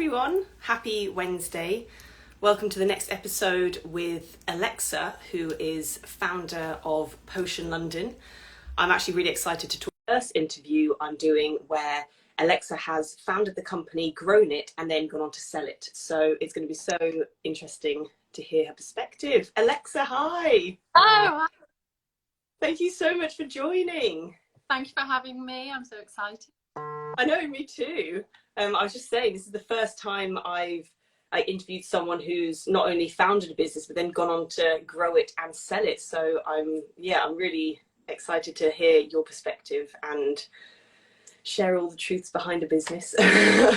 everyone, happy Wednesday. Welcome to the next episode with Alexa, who is founder of Potion London. I'm actually really excited to talk about the first interview I'm doing where Alexa has founded the company, grown it, and then gone on to sell it. So it's going to be so interesting to hear her perspective. Alexa, hi. Oh, Thank you so much for joining. thank you for having me. I'm so excited. I know, me too. I was just saying, this is the first time I interviewed someone who's not only founded a business, but then gone on to grow it and sell it. So I'm really excited to hear your perspective and share all the truths behind a business. Yeah,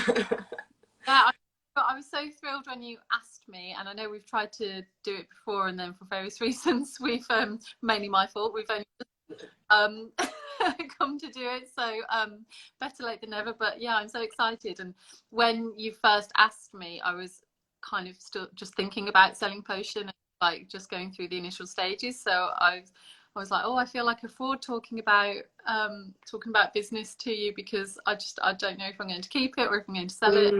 I was so thrilled when you asked me, and I know we've tried to do it before, and then for various reasons, we've mainly my fault. We've only come to do it, so better late than never. But yeah, I'm so excited. And when you first asked me, I was kind of still just thinking about selling Potion and like just going through the initial stages. So I was like, oh, I feel like a fraud talking about business to you, because I don't know if I'm going to keep it or if I'm going to sell it.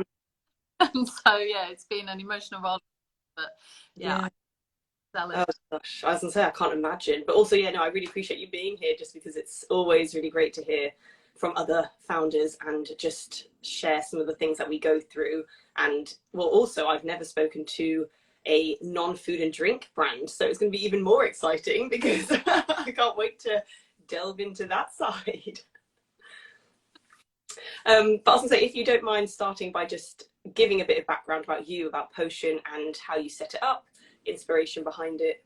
And so yeah, it's been an emotional roller, but yeah. Sell it. Oh gosh, I was gonna say I can't imagine, but also I really appreciate you being here, just because it's always really great to hear from other founders and just share some of the things that we go through. And well, also I've never spoken to a non-food and drink brand, so it's going to be even more exciting because I can't wait to delve into that side. But I was going to say, if you don't mind starting by just giving a bit of background about you, about Potion, and how you set it up, inspiration behind it.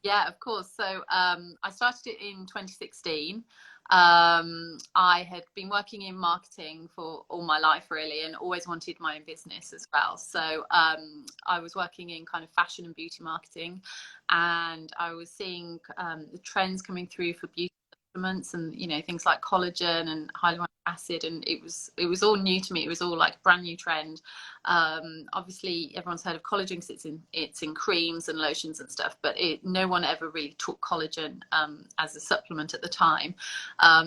Yeah, of course. So I started it in 2016. I had been working in marketing for all my life really, and always wanted my own business as well. So I was working in kind of fashion and beauty marketing, and I was seeing the trends coming through for beauty supplements, and things like collagen and hyaluronic acid, and it was all new to me. It was all like a brand new trend. Obviously everyone's heard of collagen because it's in creams and lotions and stuff, but no one ever really took collagen as a supplement at the time.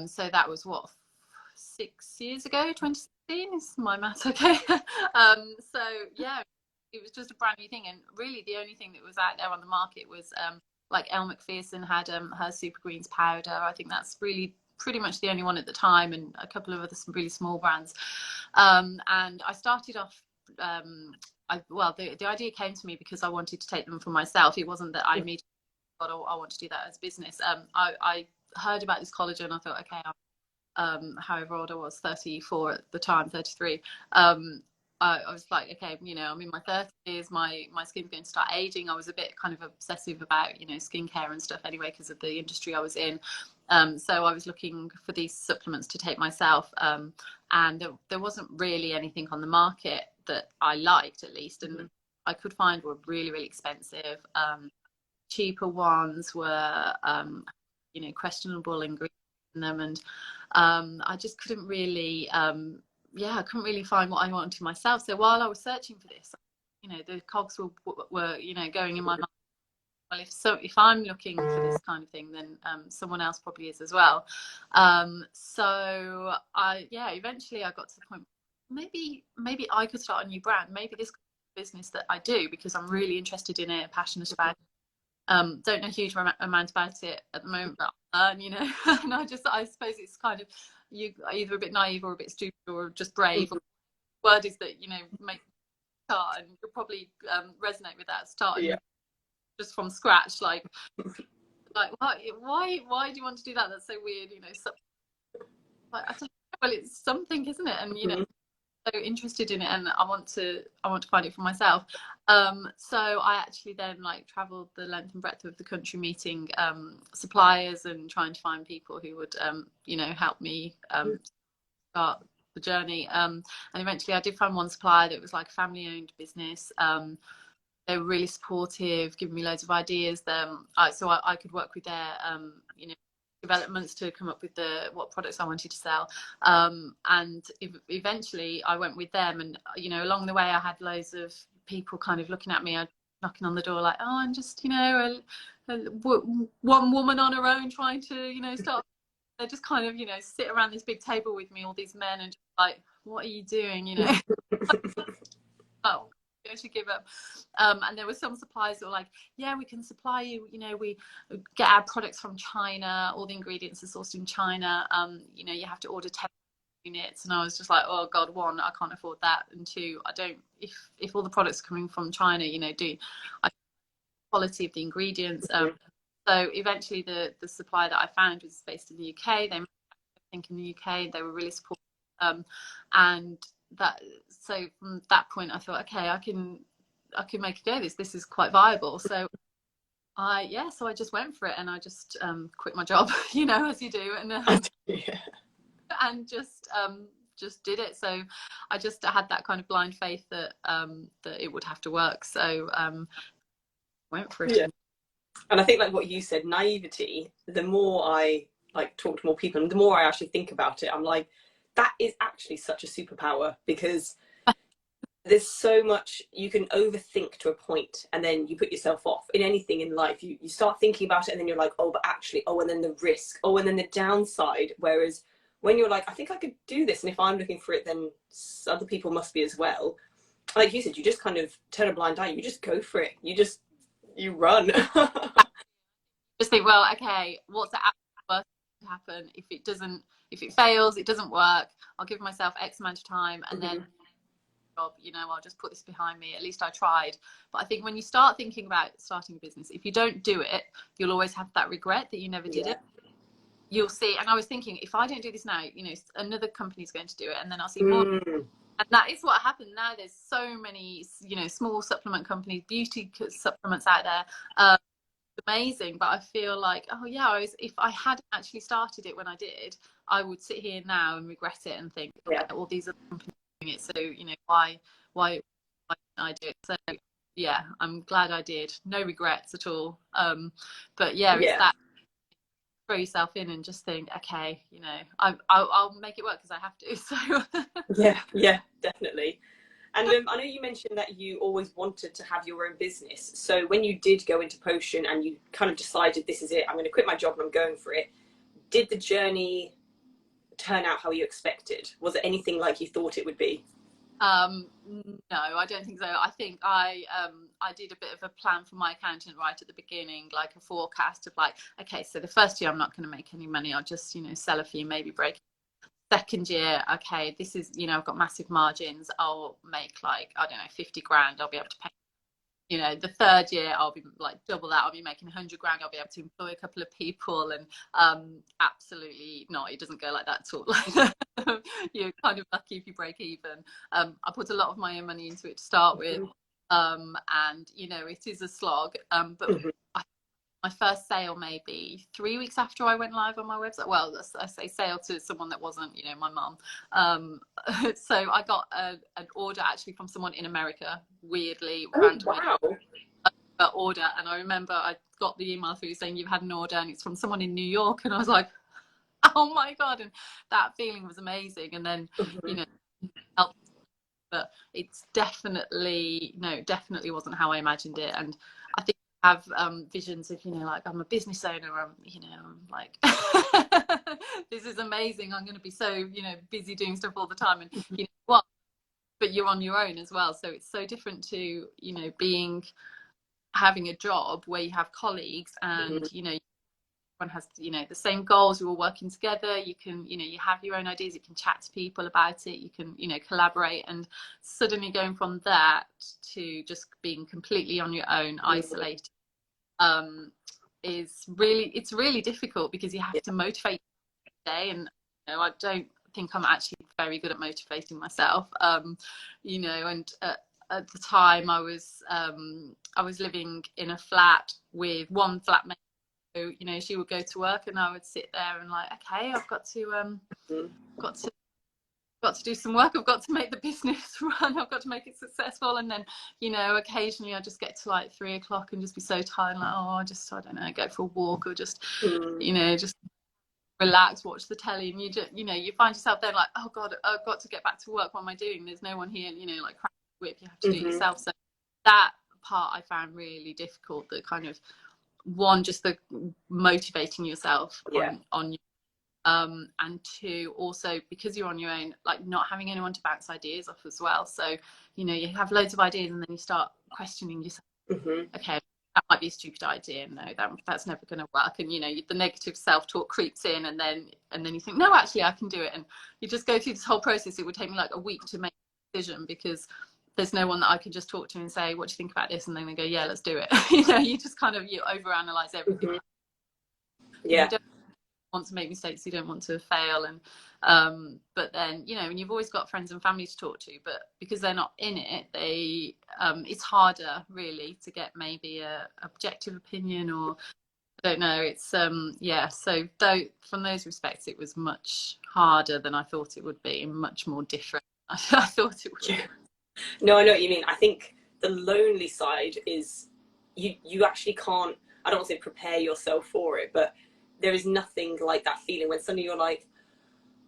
So that was what, 6 years ago, 2016, is my math okay? So yeah, it was just a brand new thing, and really the only thing that was out there on the market was like Elle Macpherson had her Super Greens powder. I think that's really pretty much the only one at the time, and a couple of other really small brands. And I started off, the idea came to me because I wanted to take them for myself. It wasn't that I immediately thought, oh, I want to do that as business. I heard about this collagen. I thought, okay, however old I was, 34 at the time, 33. I was like, okay, I'm in my 30s, my skin's going to start aging. I was a bit kind of obsessive about, skincare and stuff anyway, because of the industry I was in. So I was looking for these supplements to take myself, and there wasn't really anything on the market that I liked, at least, and I could find were really, really expensive. Cheaper ones were, questionable ingredients in them, and I just couldn't really I couldn't really find what I wanted myself. So while I was searching for this, the cogs were going in my mind. Well, if I'm looking for this kind of thing, then someone else probably is as well. So eventually I got to the point, maybe I could start a new brand. Maybe this business that I do, because I'm really interested in it, passionate about it. Don't know a huge amount about it at the moment, but and I suppose it's kind of, you either a bit naive or a bit stupid or just brave. Or the word is that make start, and you'll probably resonate with that, starting just from scratch, like why do you want to do that? That's so weird, like, I don't know. Well, it's something, isn't it? And so interested in it, and I want to find it for myself. So I actually then traveled the length and breadth of the country, meeting suppliers and trying to find people who would help me start the journey. And eventually I did find one supplier that was like a family owned business. They were really supportive, giving me loads of ideas. So I could work with their developments to come up with what products I wanted to sell. And eventually I went with them, and along the way I had loads of people kind of looking at me, knocking on the door like, oh, I'm just one woman on her own trying to start. They just kind of sit around this big table with me, all these men, and just like, what are you doing? oh, I'm going to give up. And there were some suppliers that were like, yeah, we can supply you, you know, we get our products from China, all the ingredients are sourced in China, you know, you have to order 10 units. And I was just like, oh god, one, I can't afford that, and two, I don't, if all the products coming from China, you know, I quality of the ingredients. So eventually the supplier that I found was based in the UK. They, I think, in the UK, they were really supportive, and that, so from that point I thought, okay, I can make a go of this. This is quite viable. So I just went for it, and I just quit my job, you know, as you do, and Yeah. and just did it. So I just had that kind of blind faith that that it would have to work. So went for it. Yeah. And I think, like what you said, naivety, the more I like talk to more people and the more I actually think about it, I'm like, that is actually such a superpower, because there's so much you can overthink to a point, and then you put yourself off in anything in life. You start thinking about it, and then you're like, oh, but actually, oh, and then the risk, oh, and then the downside. Whereas when you're like, I think I could do this, and if I'm looking for it, then other people must be as well. Like you said, you just kind of turn a blind eye. You just go for it. You run. Just think, well, okay, what's the worst to happen? If it fails, it doesn't work, I'll give myself X amount of time, and then you know, I'll just put this behind me. At least I tried. But I think when you start thinking about starting a business, if you don't do it, you'll always have that regret that you never did it. You'll see, and I was thinking, if I don't do this now, you know, another company's going to do it, and then I'll see more. And that is what happened. Now there's so many, you know, small supplement companies, beauty supplements out there. Amazing. But I feel like, oh yeah, if I hadn't actually started it when I did, I would sit here now and regret it and think, well, these are companies doing it, so, you know, why didn't I do it? So yeah, I'm glad I did. No regrets at all. But yeah, it's that, throw yourself in and just think, okay, you know, I'll make it work because I have to. So yeah, definitely. And I know you mentioned that you always wanted to have your own business. So when you did go into Potion and you kind of decided, this is it, I'm going to quit my job and I'm going for it, did the journey turn out how you expected? Was it anything like you thought it would be? No, I don't think so. I think I did a bit of a plan for my accountant right at the beginning, like a forecast of like, okay, so the first year I'm not going to make any money. I'll just, you know, sell a few, maybe break. Second year, okay, this is, you know, I've got massive margins. I'll make like, I don't know, 50 grand. I'll be able to pay. You know, the third year I'll be like double that. I'll be making 100 grand. I'll be able to employ a couple of people. And absolutely not. It doesn't go like that at all. You're kind of lucky if you break even. I put a lot of my own money into it to start with, and you know, it is a slog. But my first sale maybe 3 weeks after I went live on my website. Well, I say sale to someone that wasn't, you know, my mum. So I got an order actually from someone in America, weirdly, randomly. Wow. Order, and I remember I got the email through saying you've had an order, and it's from someone in New York, and I was like, oh my god, and that feeling was amazing. And then you know, helped, but it's definitely wasn't how I imagined it. And I think have visions of, you know, like I'm a business owner, you know, I'm like this is amazing, I'm going to be so, you know, busy doing stuff all the time, and you know what, but you're on your own as well. So it's so different to, you know, having a job where you have colleagues and you know, everyone has, you know, the same goals, you're all working together, you can, you know, you have your own ideas, you can chat to people about it, you can, you know, collaborate. And suddenly going from that to just being completely on your own, isolated, it's really difficult, because you have to motivate day. And you know, I don't think I'm actually very good at motivating myself, you know. And at the time I was living in a flat with one flatmate. So, you know, she would go to work and I would sit there and like, okay, I've got to do some work. I've got to make the business run. I've got to make it successful. And then, you know, occasionally I just get to like 3 o'clock and just be so tired, like, oh, I don't know, go for a walk, or just, you know, just relax, watch the telly. And you just, you know, you find yourself there like, oh God, I've got to get back to work. What am I doing? There's no one here, you know, like crack the whip, you have to do it yourself. So that part I found really difficult, the kind of just the motivating yourself on And two, also because you're on your own, like not having anyone to bounce ideas off as well. So, you know, you have loads of ideas and then you start questioning yourself. Okay, that might be a stupid idea. No, that's never going to work. And you know, the negative self-talk creeps in, and then you think, no, actually, I can do it. And you just go through this whole process. It would take me like a week to make a decision because there's no one that I could just talk to and say, what do you think about this? And then they go, yeah, let's do it. You know, you just kind of, you overanalyze everything. Yeah. You don't want to make mistakes, you don't want to fail. And but then, you know, and you've always got friends and family to talk to, but because they're not in it, they it's harder really to get maybe a objective opinion, or I don't know. It's yeah, so though from those respects it was much harder than I thought it would be, and much more different I thought it would be. No, I know what you mean. I think the lonely side is you actually can't, I don't want to say prepare yourself for it, but there is nothing like that feeling when suddenly you're like,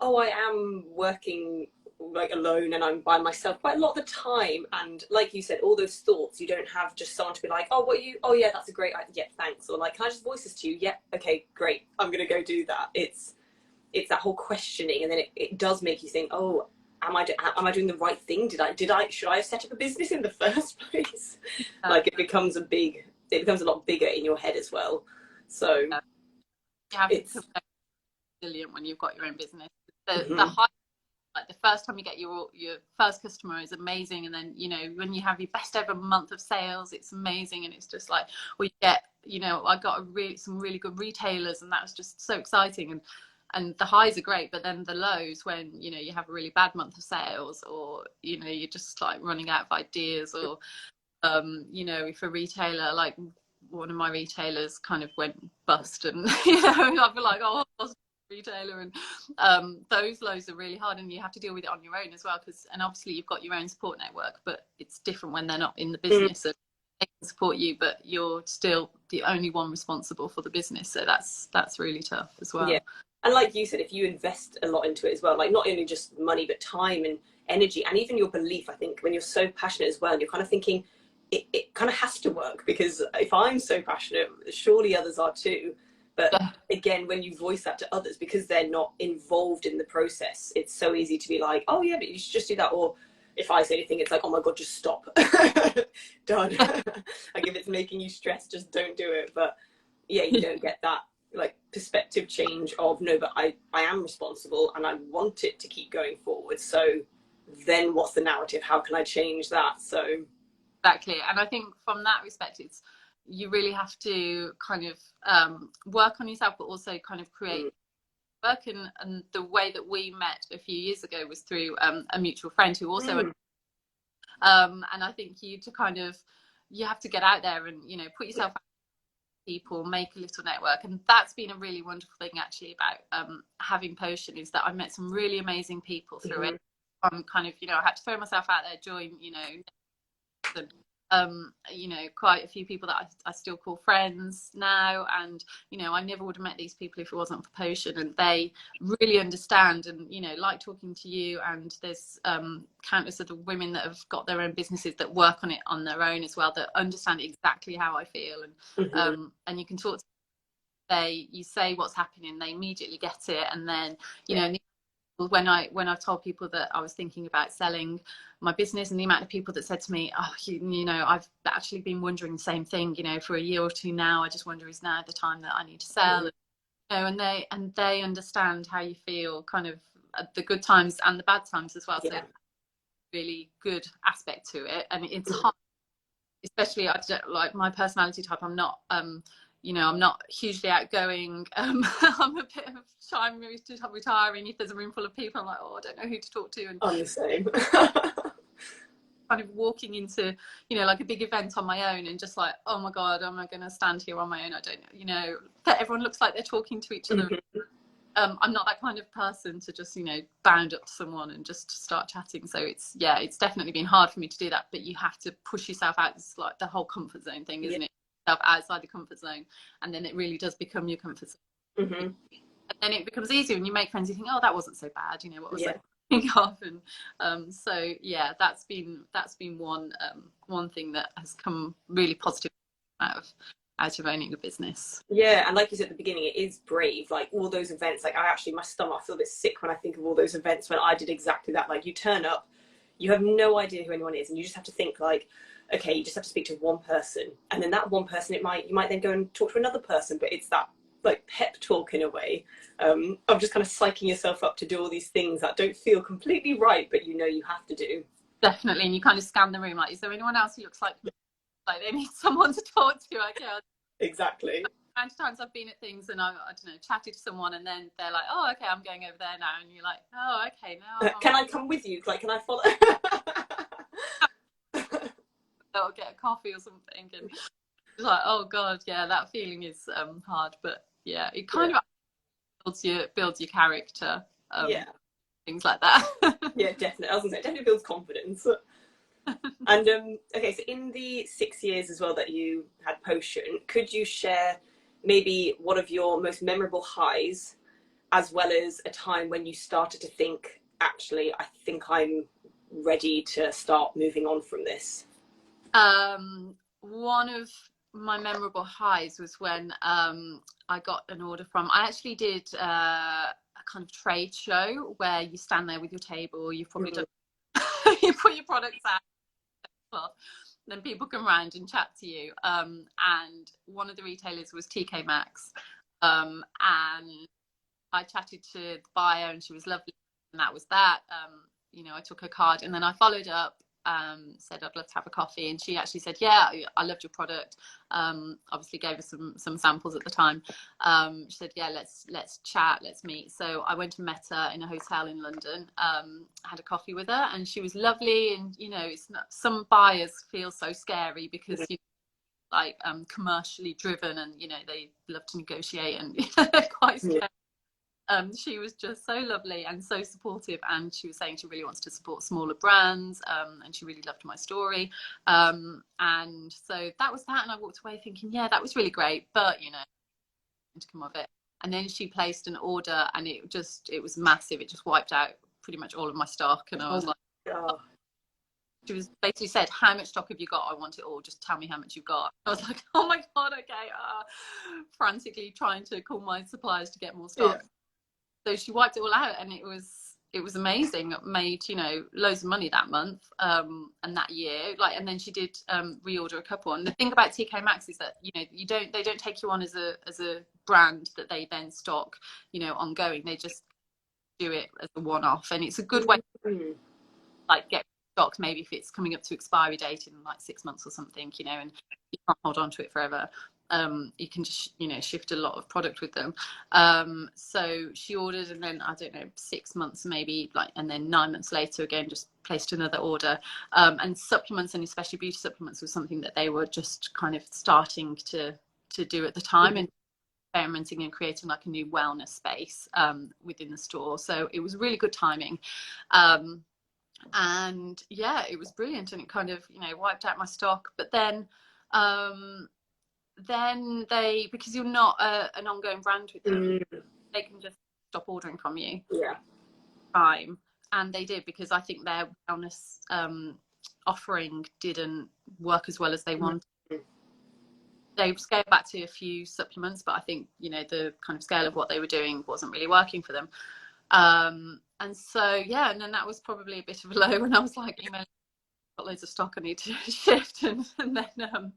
oh, I am working like alone and I'm by myself quite a lot of the time. And like you said, all those thoughts, you don't have just someone to be like, oh, what are you, oh yeah, that's a great idea, yeah, thanks. Or like, can I just voice this to you? Yeah, okay, great, I'm gonna go do that. It's that whole questioning, and then it does make you think, oh, am I doing the right thing? Should I have set up a business in the first place? Like it becomes a lot bigger in your head as well. So you have it's to be resilient when you've got your own business. The high, like the first time you get your first customer is amazing, and then you know when you have your best ever month of sales, it's amazing, and it's just like, well, you get, you know, I got some really good retailers, and that was just so exciting. And the highs are great, but then the lows, when you know you have a really bad month of sales, or you know you're just like running out of ideas, or you know, if a retailer, like one of my retailers kind of went bust, and you know I'd be like, oh, I lost a retailer. And those lows are really hard, and you have to deal with it on your own as well, because and obviously you've got your own support network, but it's different when they're not in the business. So they can support you, but you're still the only one responsible for the business, so that's really tough as well. Yeah. And like you said, if you invest a lot into it as well, like not only just money, but time and energy, and even your belief, I think when you're so passionate as well, and you're kind of thinking it kind of has to work, because if I'm so passionate, surely others are too. But Yeah. again, when you voice that to others, because they're not involved in the process, it's so easy to be like, oh yeah, but you should just do that. Or if I say anything, it's like, oh my God, just stop. Done. Like if it's making you stress, just don't do it. But yeah, you don't get that like perspective change of, no, but I am responsible and I want it to keep going forward. So then what's the narrative? How can I change that? So exactly. And I think from that respect, it's, you really have to kind of work on yourself, but also kind of create work. And the way that we met a few years ago was through a mutual friend who also and I think you have to get out there and, you know, put yourself out to people, make a little network. And that's been a really wonderful thing actually about having Potion, is that I met some really amazing people through it. Kind of, you know, I had to throw myself out there, join, you know, you know, quite a few people that I still call friends now. And you know, I never would have met these people if it wasn't for Potion, and they really understand and, you know, like talking to you. And there's countless other women that have got their own businesses that work on it on their own as well, that understand exactly how I feel. And you can talk to, you say what's happening, they immediately get it. And then, you know, when I've told people that I was thinking about selling my business, and the amount of people that said to me, oh, you know, I've actually been wondering the same thing, you know, for a year or two now. I just wonder, is now the time that I need to sell? You know, and they understand how you feel, kind of the good times and the bad times as well. So really good aspect to it. And it's hard, especially like my personality type. I'm not you know, I'm not hugely outgoing. I'm a bit of shy. I'm retiring. If there's a room full of people, I'm like, oh, I don't know who to talk to. And I'm the same. kind of walking into, you know, like a big event on my own, and just like, oh my God, am I going to stand here on my own? I don't know, you know, that everyone looks like they're talking to each other. I'm not that kind of person to just, you know, bound up to someone and just start chatting. So it's definitely been hard for me to do that. But you have to push yourself out. It's like the whole comfort zone thing, isn't it? Outside the comfort zone, and then it really does become your comfort zone. And then it becomes easier when you make friends. You think, oh, that wasn't so bad, you know, what was I thinking of? And so yeah, that's been one thing that has come really positive out of out of owning a business. Yeah, and like you said at the beginning, it is brave. Like all those events, like I actually, my stomach, I feel a bit sick when I think of all those events when I did exactly that. Like you turn up, you have no idea who anyone is, and you just have to think like, okay, you just have to speak to one person, and then that one person, you might then go and talk to another person, but it's that like pep talk in a way, of just kind of psyching yourself up to do all these things that don't feel completely right, but you know you have to do. Definitely, and you kind of scan the room like, is there anyone else who looks like they need someone to talk to? Okay, Exactly. amount of times I've been at things and I don't know, chatted to someone and then they're like, oh, okay, I'm going over there now, and you're like, oh, okay, now Can I come with you? Like, can I follow? I'll get a coffee or something, and it's like, oh god, yeah, that feeling is hard, but yeah, it kind of builds your character, Yeah. things like that. Yeah, definitely. I was gonna say, it definitely builds confidence. And okay, so in the 6 years as well that you had Potion, could you share maybe one of your most memorable highs, as well as a time when you started to think, actually, I think I'm ready to start moving on from this? One of my memorable highs was when I got an order from, I actually did a kind of trade show where you stand there with your table, you've probably done, you put your products out, then people come around and chat to you. And one of the retailers was TK Maxx. And I chatted to the buyer and she was lovely. And that was that. You know, I took her card and then I followed up, said I'd love to have a coffee. And she actually said, yeah, I loved your product. Obviously gave her some samples at the time. She said, yeah, let's chat, let's meet. So I went and met her in a hotel in London, had a coffee with her, and she was lovely. And, you know, it's not, some buyers feel so scary because you like commercially driven and, you know, they love to negotiate and they're quite scary. She was just so lovely and so supportive, and she was saying she really wants to support smaller brands, and she really loved my story, and so that was that. And I walked away thinking, yeah, that was really great, but you know, to come of it. And then she placed an order, and it was massive. It just wiped out pretty much all of my stock, and I was like, oh. She was basically said, how much stock have you got? I want it all. Just tell me how much you've got. I was like, oh my god, okay. Frantically trying to call my suppliers to get more stock. Yeah. So she wiped it all out, and it was amazing. It made, you know, loads of money that month, and that year. Like, and then she did reorder a couple. And the thing about TK Maxx is that, you know, they don't take you on as a brand that they then stock, you know, ongoing. They just do it as a one-off, and it's a good way to, like, get stock maybe if it's coming up to expiry date in like 6 months or something, you know, and you can't hold on to it forever. You can just, you know, shift a lot of product with them. So she ordered, and then I don't know, 6 months maybe, like, and then 9 months later again just placed another order. And supplements, and especially beauty supplements, was something that they were just kind of starting to do at the time, and experimenting and creating like a new wellness space within the store. So it was really good timing. And yeah, it was brilliant, and it kind of, you know, wiped out my stock. But then they, because you're not an ongoing brand with them, they can just stop ordering from you. Yeah. And they did, because I think their wellness offering didn't work as well as they wanted. They scaled back to a few supplements, but I think, you know, the kind of scale of what they were doing wasn't really working for them. And so, yeah, and then that was probably a bit of a low when I was like, emailing, got loads of stock I need to shift, and then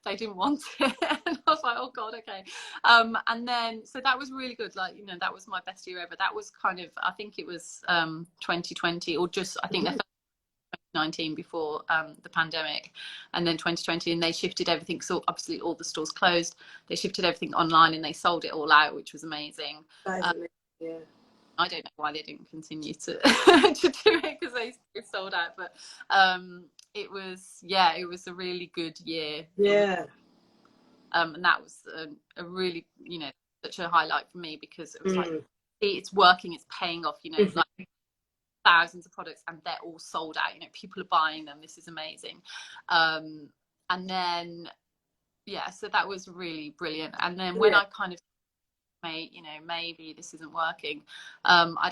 they didn't want it. And I was like, oh god, okay. And then, so that was really good. Like, you know, that was my best year ever. That was kind of, I think it was 2020, or just, I think they 2019 before the pandemic, and then 2020, and they shifted everything. So obviously all the stores closed. They shifted everything online, and they sold it all out, which was amazing. Yeah. I don't know why they didn't continue to to do it, because they sold out. But it was a really good year. Yeah. And that was a really, you know, such a highlight for me, because it was like, it's working, it's paying off, you know, like thousands of products, and they're all sold out. You know, people are buying them. This is amazing. And then, yeah, so that was really brilliant. And then when I kind of, you know, maybe this isn't working, I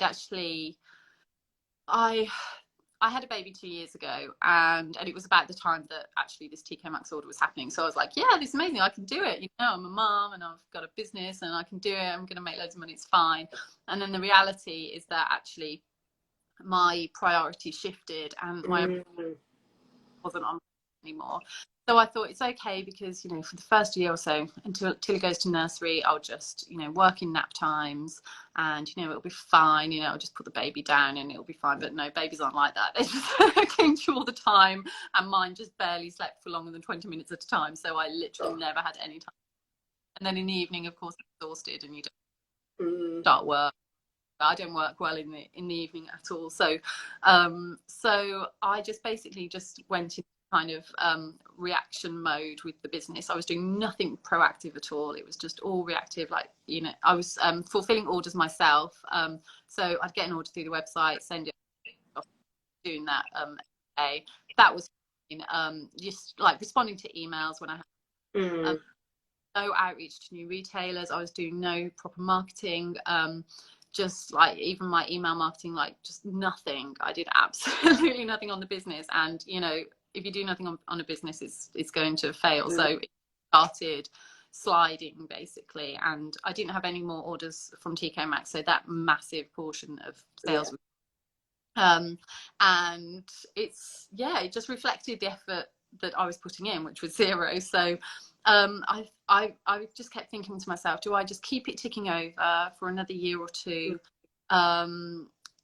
I had a baby 2 years ago, and it was about the time that actually this TK Maxx order was happening. So I was like, yeah, this is amazing. I can do it. You know, I'm a mom and I've got a business and I can do it. I'm going to make loads of money. It's fine. And then the reality is that actually my priority shifted and my wasn't on anymore. So I thought it's okay because, you know, for the first year or so until he goes to nursery, I'll just, you know, work in nap times and, you know, it'll be fine. You know, I'll just put the baby down and it'll be fine. But no, babies aren't like that. They just came to all the time, and mine just barely slept for longer than 20 minutes at a time. So I literally never had any time. And then in the evening, of course, I'm exhausted and you don't start work. I don't work well in the evening at all. So so I just basically just went in kind of reaction mode with the business. I was doing nothing proactive at all. It was just all reactive. Like, you know, I was fulfilling orders myself. So I'd get an order through the website, send it off, doing that. That was just like responding to emails when I had no outreach to new retailers. I was doing no proper marketing. Just like even my email marketing, like just nothing. I did absolutely nothing on the business. And, you know, if you do nothing on a business, it's going to fail. So it started sliding basically, and I didn't have any more orders from TK Maxx. So that massive portion of sales and it's it just reflected the effort that I was putting in, which was zero. So I just kept thinking to myself, do I just keep it ticking over for another year or two,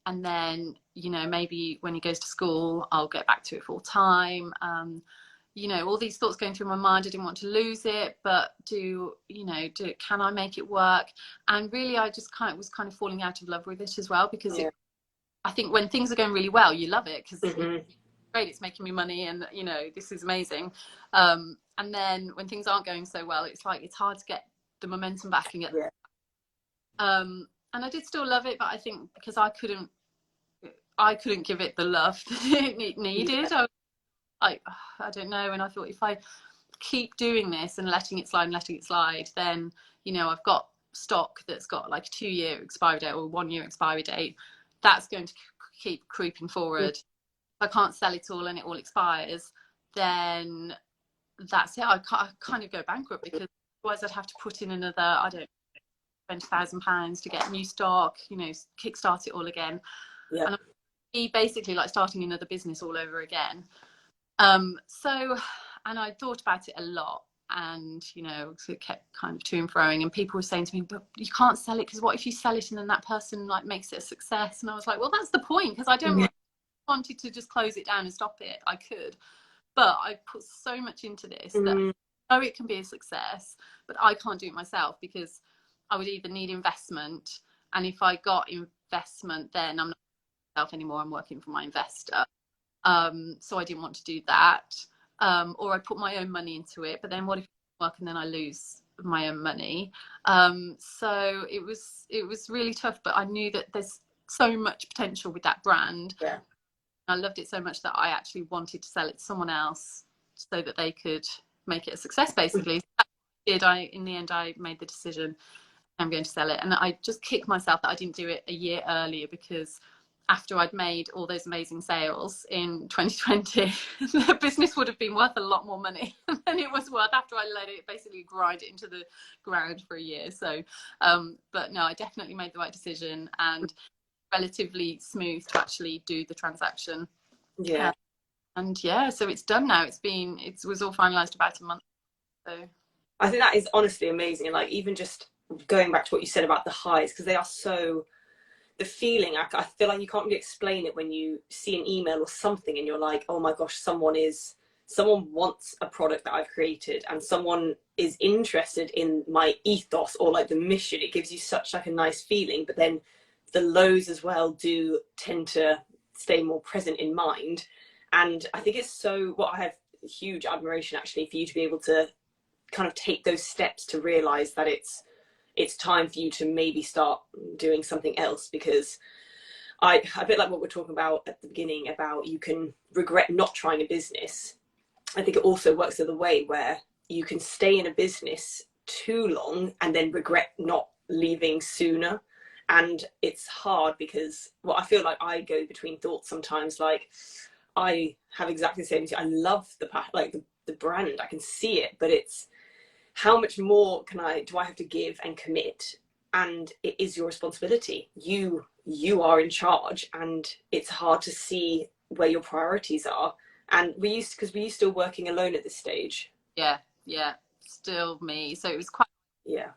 and then, you know, maybe when he goes to school I'll get back to it full time. You know, all these thoughts going through my mind. I didn't want to lose it, but can I make it work? And really I just was kind of falling out of love with it as well, because I think when things are going really well, you love it because it's great, it's making me money, and, you know, this is amazing. And then when things aren't going so well, it's like it's hard to get the momentum back and get. And I did still love it, but I think because I couldn't give it the love that it needed. I was like, I don't know. And I thought, if I keep doing this and letting it slide, then, you know, I've got stock that's got like a 2-year expiry date or 1-year expiry date. That's going to keep creeping forward. If I can't sell it all and it all expires, then that's it. I kind of go bankrupt, because otherwise I'd have to put in another, I don't know, £20,000 to get new stock, you know, kickstart it all again. And I'd be basically like starting another business all over again. And I thought about it a lot, and, you know, so it kept kind of to and froing, and people were saying to me, but you can't sell it, because what if you sell it and then that person like makes it a success? And I was like, well, that's the point, because I don't wanted to just close it down and stop it. I could, but I put so much into this that I know it can be a success, but I can't do it myself, because I would either need investment, and if I got investment, then I'm not myself anymore, I'm working for my investor. So I didn't want to do that. Or I put my own money into it, but then what if it doesn't work and then I lose my own money? So it was really tough, but I knew that there's so much potential with that brand. I loved it so much that I actually wanted to sell it to someone else so that they could make it a success, basically. In the end, I made the decision, I'm going to sell it. And I just kicked myself that I didn't do it a year earlier, because after I'd made all those amazing sales in 2020, the business would have been worth a lot more money than it was worth after I let it basically grind it into the ground for a year. So, but no, I definitely made the right decision, and relatively smooth to actually do the transaction. So it's done now. It was all finalized about a month. So I think that is honestly amazing. And like, even just going back to what you said about the highs, because they are so, the feeling, I feel like you can't really explain it when you see an email or something and you're like, oh my gosh, someone wants a product that I've created, and someone is interested in my ethos or like the mission. It gives you such like a nice feeling. But then the lows as well do tend to stay more present in mind. And I think I have huge admiration actually for you to be able to kind of take those steps to realize that it's time for you to maybe start doing something else. Because a bit like what we're talking about at the beginning about you can regret not trying a business, I think it also works the other way, where you can stay in a business too long and then regret not leaving sooner. And it's hard because, well, I feel like I go between thoughts sometimes. Like, I have exactly the same as you. I love the brand. I can see it, but it's how much more do I have to give and commit? And it is your responsibility. You are in charge, and it's hard to see where your priorities are. And because were you still working alone at this stage? Yeah, still me. So it was quite Yeah.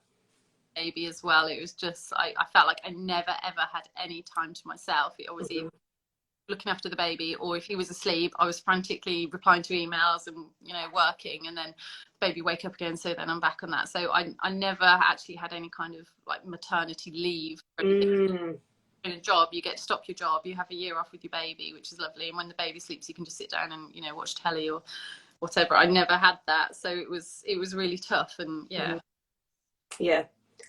baby as well. It was just I felt like I never ever had any time to myself. It was either looking after the baby, or if he was asleep, I was frantically replying to emails and working, and then the baby wake up again. So then I'm back on that. So I never actually had any kind of like maternity leave or anything. In a job, you get to stop your job, you have a year off with your baby, which is lovely, and when the baby sleeps you can just sit down and watch telly or whatever. I never had that, so it was really tough. And yeah.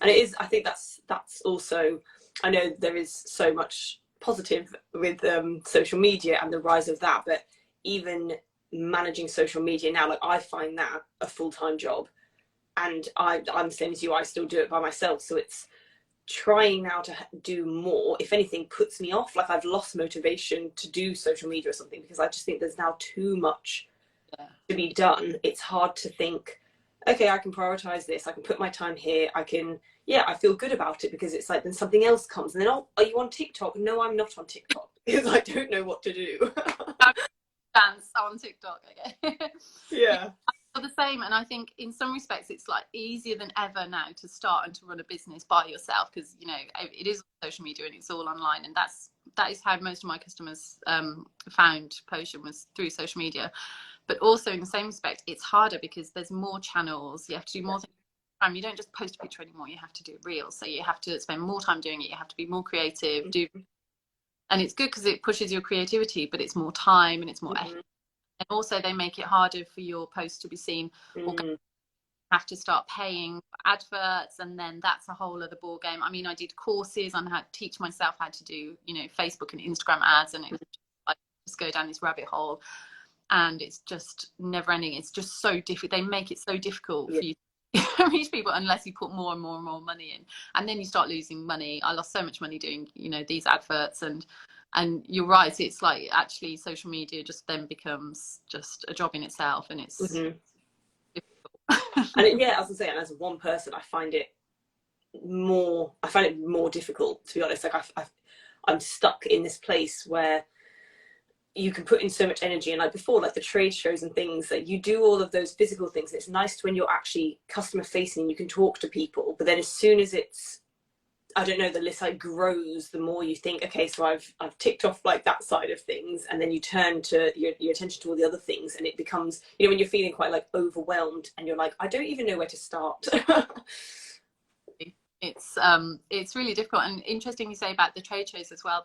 And it is, I think that's also, I know there is so much positive with social media and the rise of that, but even managing social media now, like I find that a full-time job, and I'm the same as you. I still do it by myself, so it's trying now to do more, if anything, puts me off. Like, I've lost motivation to do social media or something, because I just think there's now too much to be done. It's hard to think, okay, I can prioritize this, I can put my time here, I feel good about it, because it's like then something else comes, and then, oh, are you on TikTok? No, I'm not on TikTok, because I don't know what to do. Dance on TikTok, okay. Yeah. I feel the same, and I think in some respects it's like easier than ever now to start and to run a business by yourself, because it is social media and it's all online, and that is how most of my customers found Potion, was through social media. But also in the same respect, it's harder because there's more channels, you have to do more things. You don't just post a picture anymore, you have to do reels, so you have to spend more time doing it, you have to be more creative, and it's good because it pushes your creativity, but it's more time and it's more effort. And also they make it harder for your post to be seen, or have to start paying for adverts, and then that's a whole other ball game. I mean, I did courses on how to teach myself how to do Facebook and Instagram ads, and I just go down this rabbit hole, and it's just never ending. It's just so difficult. They make it so difficult for you to reach people unless you put more and more and more money in, and then you start losing money. I lost so much money doing these adverts, and you're right, it's like actually social media just then becomes just a job in itself, and it's difficult. And as I say, and as one person, I find it more difficult, to be honest. Like, I'm stuck in this place where you can put in so much energy, and like before, like the trade shows and things, that you do all of those physical things. It's nice when you're actually customer facing and you can talk to people, but then as soon as it's, I don't know, the list like grows, the more you think, okay, so I've ticked off like that side of things, and then you turn to your attention to all the other things, and it becomes, when you're feeling quite like overwhelmed, and you're like, I don't even know where to start. It's really difficult. And interesting you say about the trade shows as well,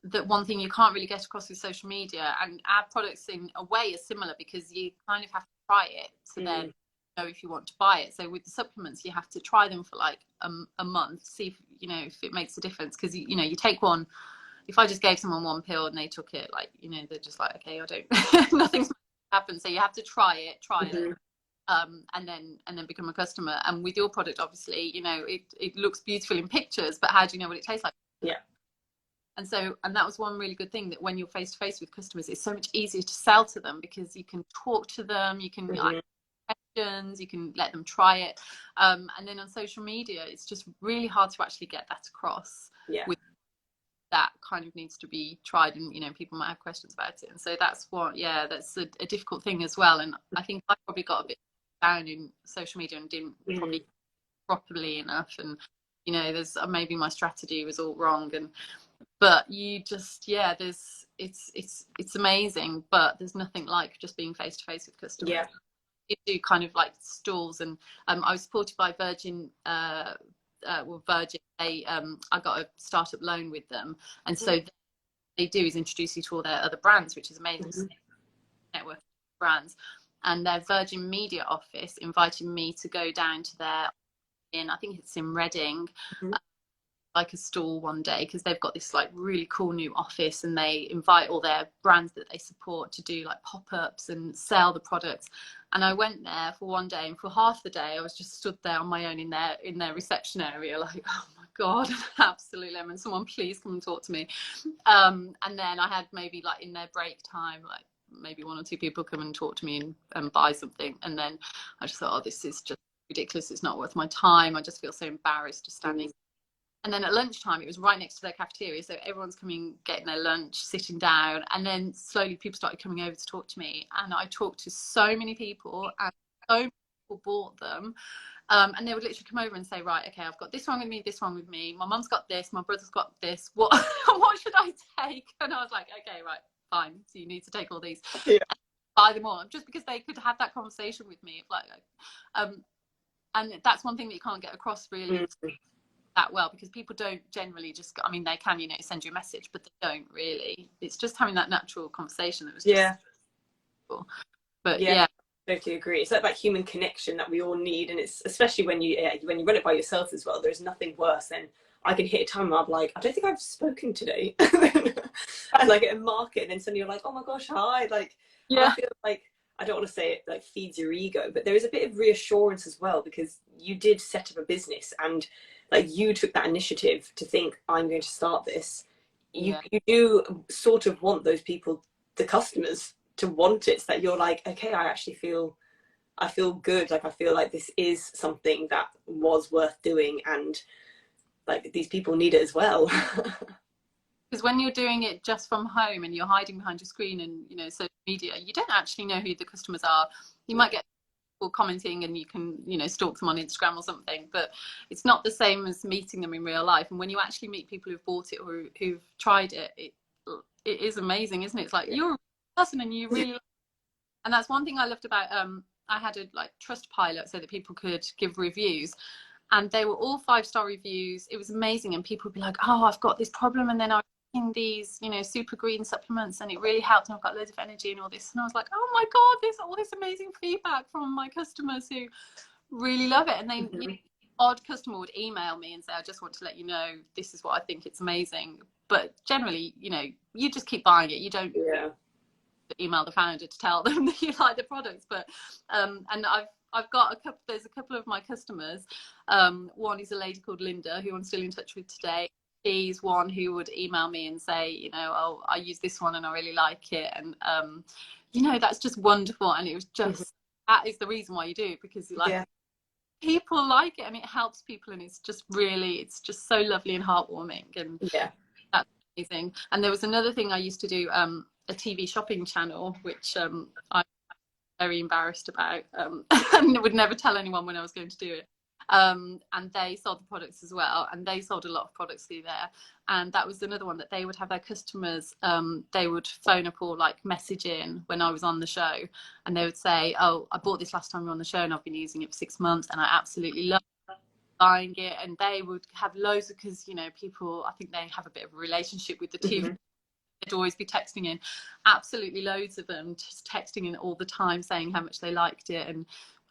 that one thing you can't really get across with social media, and our products in a way are similar, because you kind of have to try it to then know if you want to buy it. So with the supplements, you have to try them for like a month, see if if it makes a difference, because you take one. If I just gave someone one pill and they took it, like they're just like, okay, I don't nothing's happened. So you have to try it and then become a customer. And with your product, obviously it looks beautiful in pictures, but how do you know what it tastes like? And that was one really good thing, that when you're face to face with customers, it's so much easier to sell to them, because you can talk to them, you can ask questions, you can let them try it. And then on social media, it's just really hard to actually get that across. With that kind of needs to be tried, and people might have questions about it. And so that's that's a difficult thing as well. And I think I probably got a bit down in social media and didn't probably properly enough. And there's maybe my strategy was all wrong, but you just there's it's amazing, but there's nothing like just being face to face with customers. You do kind of like stalls, and I was supported by Virgin. Virgin, I got a startup loan with them, and so they do is introduce you to all their other brands, which is amazing. Network brands, and their Virgin Media office invited me to go down to their I think it's in Reading, like a stall one day, because they've got this like really cool new office, and they invite all their brands that they support to do like pop-ups and sell the products. And I went there for one day, and for half the day I was just stood there on my own in their reception area, like, oh my God, absolute lemon. Someone please come and talk to me. And then I had maybe like in their break time, like maybe one or two people come and talk to me and buy something. And then I just thought, oh, this is just ridiculous. It's not worth my time. I just feel so embarrassed just standing. And then at lunchtime, it was right next to their cafeteria. So everyone's coming, getting their lunch, sitting down. And then slowly people started coming over to talk to me. And I talked to so many people, and so many people bought them. And they would literally come over and say, right, okay, I've got this one with me, this one with me. My mum's got this, my brother's got this. What should I take? And I was like, okay, right, fine. So you need to take all these. Yeah. And buy them all. Just because they could have that conversation with me. And that's one thing that you can't get across really that well, because people don't generally just, I mean, they can, send you a message, but they don't really. It's just having that natural conversation that was just cool. But yeah. Totally agree. It's like that human connection that we all need, and it's especially when you run it by yourself as well. There's nothing worse than I can hit a time where I'm like, I don't think I've spoken today, and like at a market, and then suddenly you're like, oh my gosh, hi, like I feel like, I don't want to say it like feeds your ego, but there is a bit of reassurance as well, because you did set up a business and like you took that initiative to think, I'm going to start this. You do sort of want those people, the customers, to want it, so that you're like, okay, I feel good, like I feel like this is something that was worth doing, and like these people need it as well. Because when you're doing it just from home and you're hiding behind your screen and social media, you don't actually know who the customers are. You might get people commenting and you can stalk them on Instagram or something, but it's not the same as meeting them in real life. And when you actually meet people who've bought it or who've tried it, it is amazing, isn't it? It's like you're a person and you really and that's one thing I loved about I had a trust pilot so that people could give reviews, and they were all 5-star reviews. It was amazing, and people would be like, oh, I've got this problem, and then I in these super green supplements and it really helped, and I've got loads of energy and all this. And I was like, oh my god, there's all this amazing feedback from my customers who really love it. And they odd customer would email me and say, I just want to let you know this is what I think, it's amazing. But generally, you just keep buying it. You don't email the founder to tell them that you like the products. But and I've got there's a couple of my customers. One is a lady called Linda, who I'm still in touch with today. She's one who would email me and say, oh, I use this one and I really like it. And that's just wonderful. And it was just that is the reason why you do it, because people like it and it helps people, and it's just so lovely and heartwarming, and that's amazing. And there was another thing I used to do, a TV shopping channel, which I'm very embarrassed about, and would never tell anyone when I was going to do it. And they sold the products as well, and they sold a lot of products through there. And that was another one that they would have their customers, they would phone up or message in when I was on the show, and they would say, oh, I bought this last time we were on the show and I've been using it for 6 months and I absolutely love buying it. And they would have loads of, because people, I think they have a bit of a relationship with the TV. They'd always be texting in, absolutely loads of them just texting in all the time saying how much they liked it and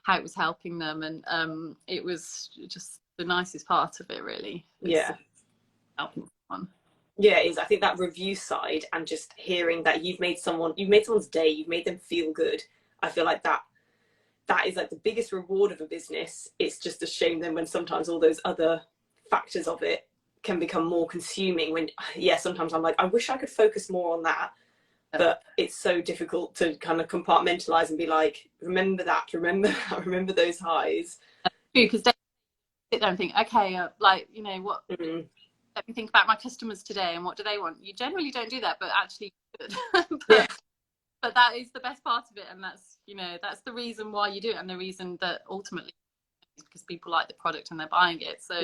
how it was helping them. And it was just the nicest part of it, really. Helping someone. Yeah, it is. I think that review side and just hearing that you've made someone's day, you've made them feel good. I feel like that is like the biggest reward of a business. It's just a shame then when sometimes all those other factors of it can become more consuming, when sometimes I'm like, I wish I could focus more on that, but it's so difficult to kind of compartmentalize and be like, remember remember those highs. Because they sit there and think, okay, what let me think about my customers today and what do they want. You generally don't do that, but actually you could. But that is the best part of it, and that's the reason why you do it, and the reason that ultimately is because people like the product and they're buying it. So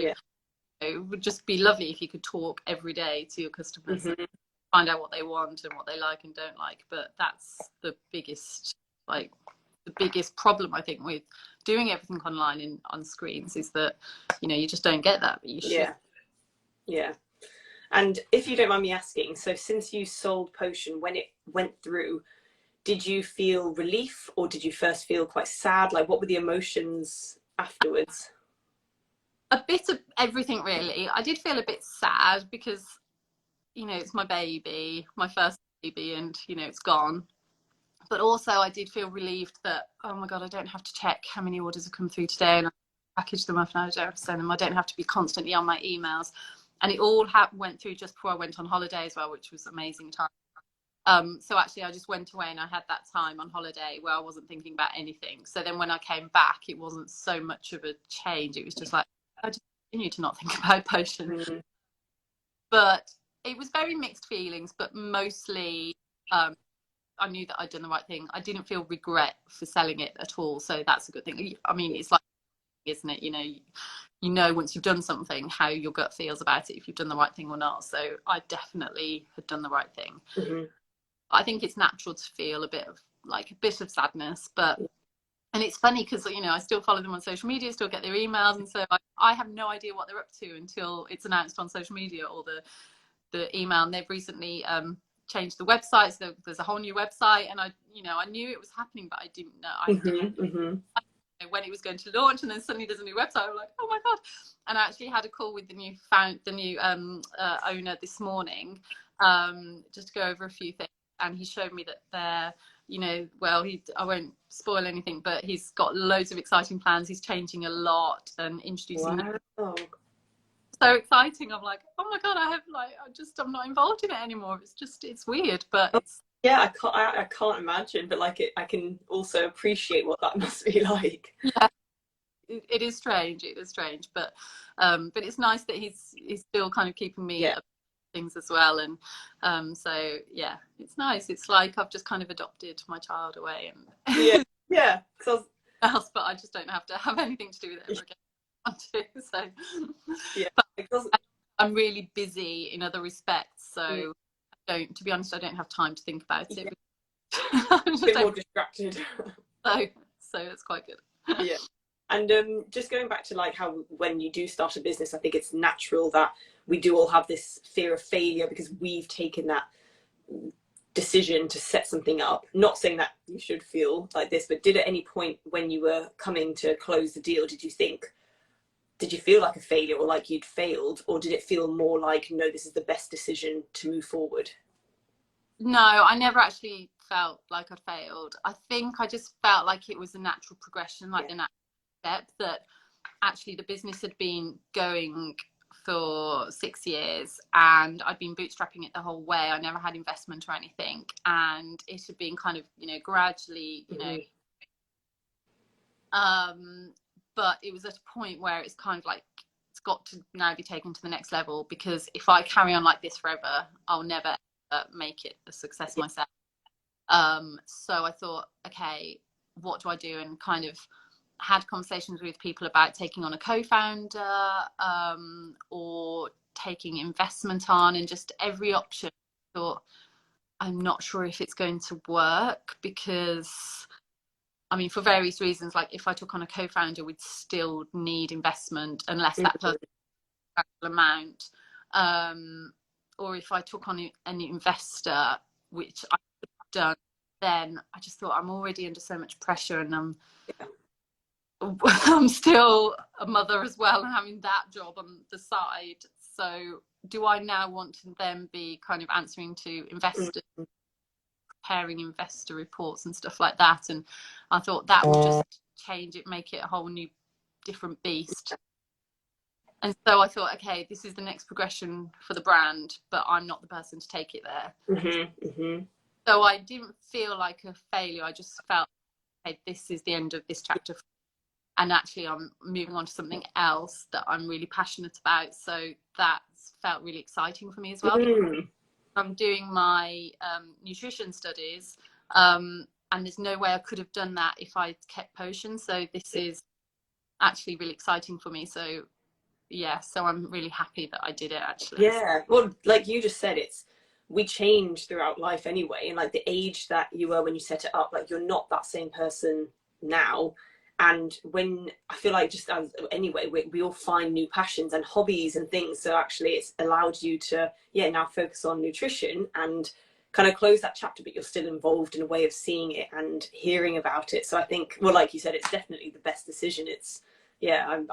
it would just be lovely if you could talk every day to your customers and find out what they want and what they like and don't like. But that's the biggest problem, I think, with doing everything online and on screens, is that you just don't get that, but you should. And if you don't mind me asking, so since you sold Potion, when it went through, did you feel relief, or did you first feel quite sad? Like, what were the emotions afterwards? A bit of everything, really. I did feel a bit sad because, it's my baby, my first baby, and, it's gone. But also I did feel relieved that, oh my God, I don't have to check how many orders have come through today, and I package them up and I don't have to send them. I don't have to be constantly on my emails. And it all went through just before I went on holiday as well, which was amazing time. So actually I just went away and I had that time on holiday where I wasn't thinking about anything. So then when I came back, it wasn't so much of a change. It was just like, I just continue to not think about Potion. Mm-hmm. But it was very mixed feelings, but mostly I knew that I'd done the right thing. I didn't feel regret for selling it at all. So that's a good thing. I mean, it's like, isn't it? You know, once you've done something, how your gut feels about it, if you've done the right thing or not. So I definitely had done the right thing. Mm-hmm. I think it's natural to feel a bit of sadness, but, and it's funny because, you know, I still follow them on social media, still get their emails. And so I have no idea what they're up to until it's announced on social media or the email. And they've recently changed the website. So there's a whole new website, and I knew it was happening, but I didn't know. I didn't know when it was going to launch, and then suddenly there's a new website. I'm like, oh my God. And I actually had a call with the new owner this morning, just to go over a few things. And he showed me that they're, you know, well, I won't spoil anything, but he's got loads of exciting plans. He's changing a lot and introducing. Wow. So exciting. I'm like, oh my God, I'm not involved in it anymore. It's weird, but it's. Yeah, I can't imagine, but I can also appreciate what that must be like. Yeah, it is strange. It is strange, but it's nice that he's still kind of keeping me up things as well, and so yeah, it's nice. It's like I've just kind of adopted my child away, and yeah, because else, but I just don't have to have anything to do with it ever again. So yeah, but I'm really busy in other respects, so. To be honest, I don't have time to think about it. I'm just a bit more distracted. So it's quite good. Yeah. And just going back to how when you do start a business, I think it's natural that we do all have this fear of failure because we've taken that decision to set something up. Not saying that you should feel like this, but did at any point when you were coming to close the deal, did you feel like a failure or like you'd failed, or did it feel more like, no, this is the best decision to move forward? No, I never actually felt like I'd failed. I think I just felt like it was a natural progression, the natural step, that actually the business had been going for 6 years and I'd been bootstrapping it the whole way. I never had investment or anything. And it had been kind of, gradually, but it was at a point where it's kind of like, it's got to now be taken to the next level, because if I carry on like this forever, I'll never make it a success myself. So I thought, okay, what do I do? And kind of had conversations with people about taking on a co-founder, or taking investment on, and just every option. I thought, I'm not sure if it's going to work, because I mean, for various reasons, like if I took on a co-founder, we'd still need investment unless that person had an amount. Or if I took on an investor, which I could have done, then I just thought, I'm already under so much pressure, and I'm still a mother as well and having that job on the side. So do I now want to then be kind of answering to investors, preparing investor reports and stuff like that? And I thought that would just change it, make it a whole new different beast. And so I thought, okay, this is the next progression for the brand, but I'm not the person to take it there. So I didn't feel like a failure. I just felt, okay, this is the end of this chapter, and actually I'm moving on to something else that I'm really passionate about. So that felt really exciting for me as well. I'm doing my nutrition studies, and there's no way I could have done that if I kept Potion. So this is actually really exciting for me. So yeah, so I'm really happy that I did it, actually. Yeah, well, like you just said, we change throughout life anyway, and like the age that you were when you set it up, like you're not that same person now. And when I feel like just as anyway, we all find new passions and hobbies and things, so actually it's allowed you to now focus on nutrition and kind of close that chapter, but you're still involved in a way of seeing it and hearing about it. So I think, well, like you said, it's definitely the best decision. It's I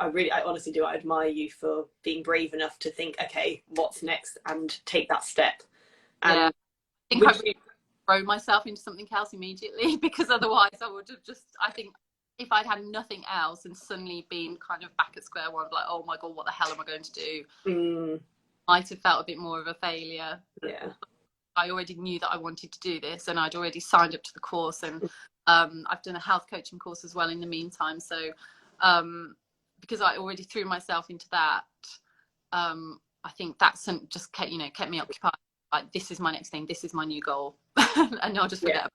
honestly do. I admire you for being brave enough to think, okay, what's next, and take that step. And I think I really throw myself into something else immediately, because otherwise I would have just, I think if I'd had nothing else and suddenly been kind of back at square one, like, oh my God, what the hell am I going to do? Might have felt a bit more of a failure. Yeah. I already knew that I wanted to do this, and I'd already signed up to the course, and I've done a health coaching course as well in the meantime. So because I already threw myself into that, I think that's just kept me occupied. Like, this is my next thing, this is my new goal, and I'll just forget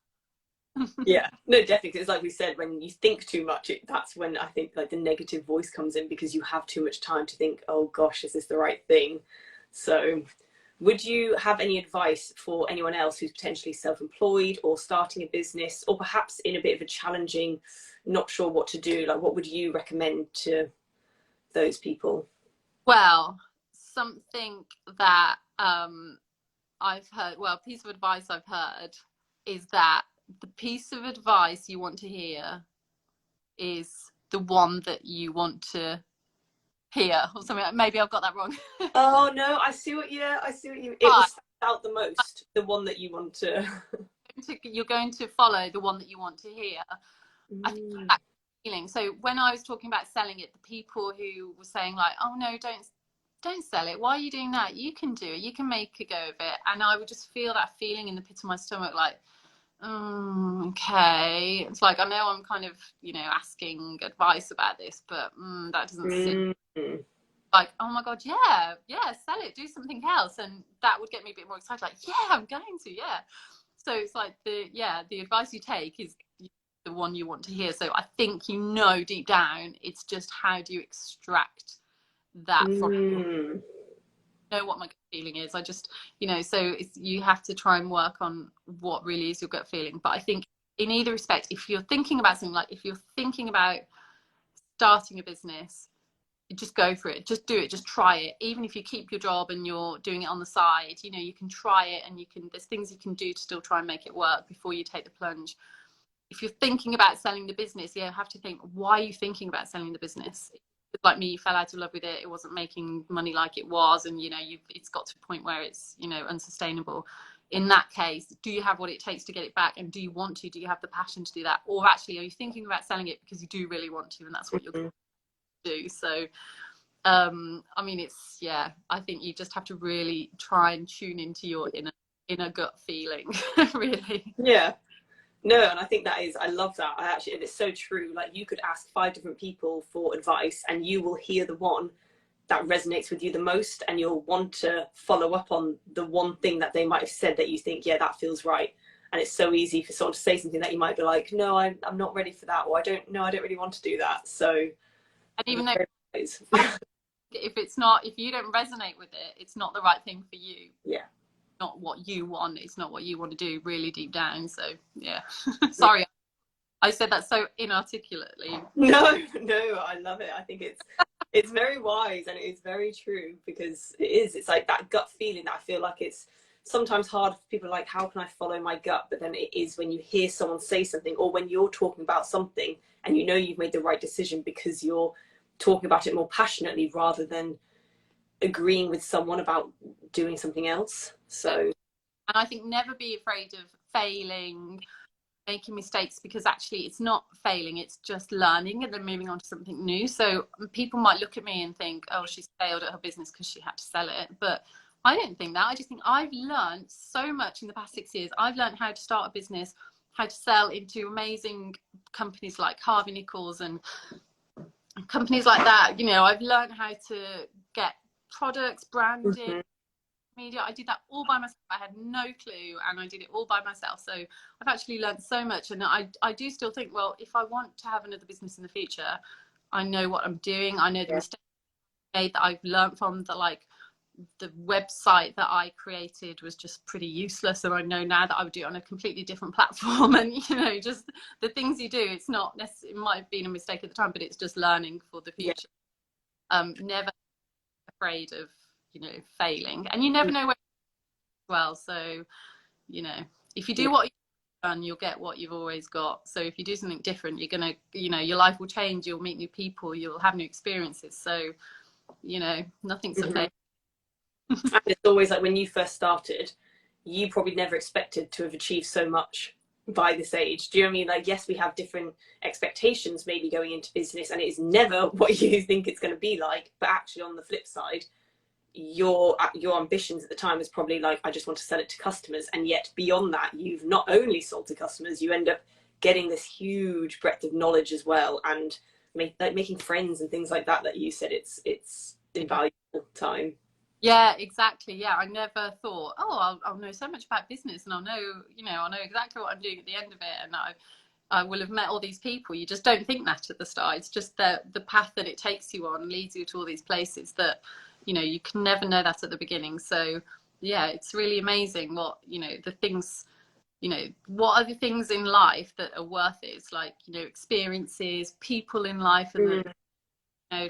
about it. Yeah, no, definitely. 'Cause it's like we said, when you think too much, that's when I think like the negative voice comes in, because you have too much time to think, oh gosh, is this the right thing? So would you have any advice for anyone else who's potentially self-employed or starting a business, or perhaps in a bit of a challenging, not sure what to do? Like, what would you recommend to those people? Well, something that I've heard, well, a piece of advice I've heard is that the piece of advice you want to hear is the one that you want to hear, or something. Maybe I've got that wrong. Oh no, I see what you, it will stand out the most, the one that you want to. You're going to follow the one that you want to hear. I think that feeling. So when I was talking about selling it, the people who were saying like, oh no, don't sell it, why are you doing that, you can do it, you can make a go of it, and I would just feel that feeling in the pit of my stomach, like, okay, it's like, I know I'm kind of, asking advice about this, but that doesn't sit. Like, oh my God, yeah, sell it, do something else, and that would get me a bit more excited, like, yeah, I'm going to, yeah. So it's like the advice you take is the one you want to hear. So I think, deep down, it's just how do you extract that from you? Know what my gut feeling is. I just, so you have to try and work on what really is your gut feeling. But I think in either respect, if you're thinking about something, like if you're thinking about starting a business, just go for it, just do it, just try it. Even if you keep your job and you're doing it on the side, you can try it, and there's things you can do to still try and make it work before you take the plunge. If you're thinking about selling the business, you have to think, why are you thinking about selling the business? Like me, you fell out of love with it, it wasn't making money like it was, and it's got to a point where it's unsustainable. In that case, do you have what it takes to get it back, and do you you have the passion to do that? Or actually, are you thinking about selling it because you do really want to, and that's what you're going to do? So I mean, I think you just have to really try and tune into your inner gut feeling. Really. Yeah. No, and I think I love that. And it's so true. Like, you could ask 5 different people for advice, and you will hear the one that resonates with you the most, and you'll want to follow up on the one thing that they might have said that you think, yeah, that feels right. And it's so easy for someone to say something that you might be like, no, I'm not ready for that, or I don't really want to do that. So, and even though if you don't resonate with it, it's not the right thing for you. Yeah. Not what you want. It's not what you want to do really deep down. So yeah. Sorry, I said that so inarticulately. No, I love it. I think it's very wise, and it is very true, because it's like that gut feeling that I feel like it's sometimes hard for people, like, how can I follow my gut? But then it is when you hear someone say something, or when you're talking about something and you've made the right decision because you're talking about it more passionately rather than agreeing with someone about doing something else. So, and I think never be afraid of failing, making mistakes, because actually it's not failing, it's just learning and then moving on to something new. So people might look at me and think, oh, she's failed at her business because she had to sell it, but I don't think that. I just think I've learned so much in the past 6 years. I've learned how to start a business, how to sell into amazing companies like Harvey Nichols and companies like that. I've learned how to get products branded, media. I did that all by myself. I had no clue, and I did it all by myself. So I've actually learned so much, and I do still think, well, if I want to have another business in the future, I know what I'm doing. I know the mistakes I made that I've learned from. The website that I created was just pretty useless, and I know now that I would do it on a completely different platform. And just the things you do, it's not necessarily, it might have been a mistake at the time, but it's just learning for the future. Never afraid of failing, and you never know where well. So if you do what you've done, you'll get what you've always got. So if you do something different, you're gonna your life will change, you'll meet new people, you'll have new experiences. So nothing's a failure. And it's always like, when you first started, you probably never expected to have achieved so much by this age. Do you know what I mean? Like, yes, we have different expectations maybe going into business, and it is never what you think it's going to be like. But actually, on the flip side, your ambitions at the time was probably like, I just want to sell it to customers, and yet beyond that, you've not only sold to customers, you end up getting this huge breadth of knowledge as well, and making friends and things like that. That you said, it's invaluable time. Yeah, exactly. Yeah, I never thought, oh, I'll know so much about business, and I'll know, I'll know exactly what I'm doing at the end of it, and I will have met all these people. You just don't think that at the start. It's just the path that it takes you on leads you to all these places that, you can never know that at the beginning. So yeah, it's really amazing what, the things, what are the things in life that are worth it? It's like, experiences, people in life, and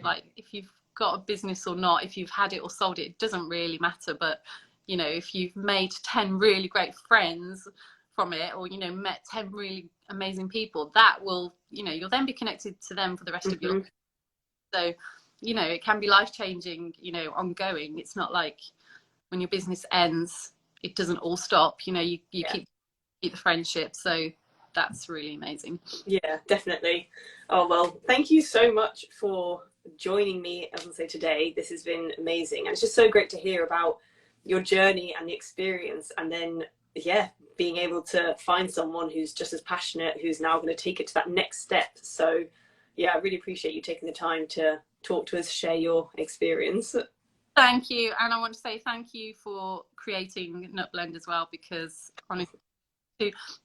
like if you've got a business or not, if you've had it or sold it, it doesn't really matter. But if you've made 10 really great friends from it, or met 10 really amazing people, that will, you'll then be connected to them for the rest of your life. So it can be life-changing, ongoing. It's not like when your business ends, it doesn't all stop. You keep the friendship. So that's really amazing. Yeah, definitely. Oh, well, thank you so much for joining me, as I say, today. This has been amazing, and it's just so great to hear about your journey and the experience, and then being able to find someone who's just as passionate, who's now going to take it to that next step. So I really appreciate you taking the time to talk to us, share your experience. Thank you. And I want to say thank you for creating Nut Blend as well, because honestly,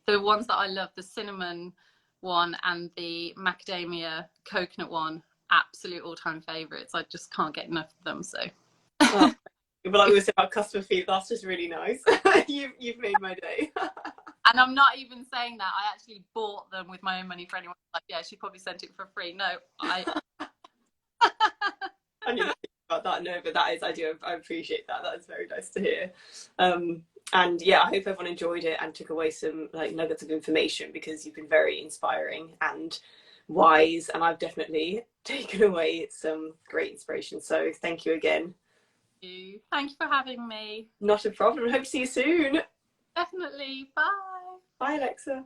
the ones that I love, the cinnamon one and the macadamia coconut one, absolute all-time favorites. I just can't get enough of them. So well, like we were saying about customer feedback, that's just really nice. You've made my day. And I'm not even saying that. I actually bought them with my own money for anyone. Like, yeah, she probably sent it for free. No, I didn't think about that. No, but I appreciate that. That is very nice to hear. And I hope everyone enjoyed it and took away some nuggets of information, because you've been very inspiring and wise, and I've definitely taken away some great inspiration. So thank you again. Thank you for having me. Not a problem. I hope to see you soon. Definitely. Bye. Bye, Alexa.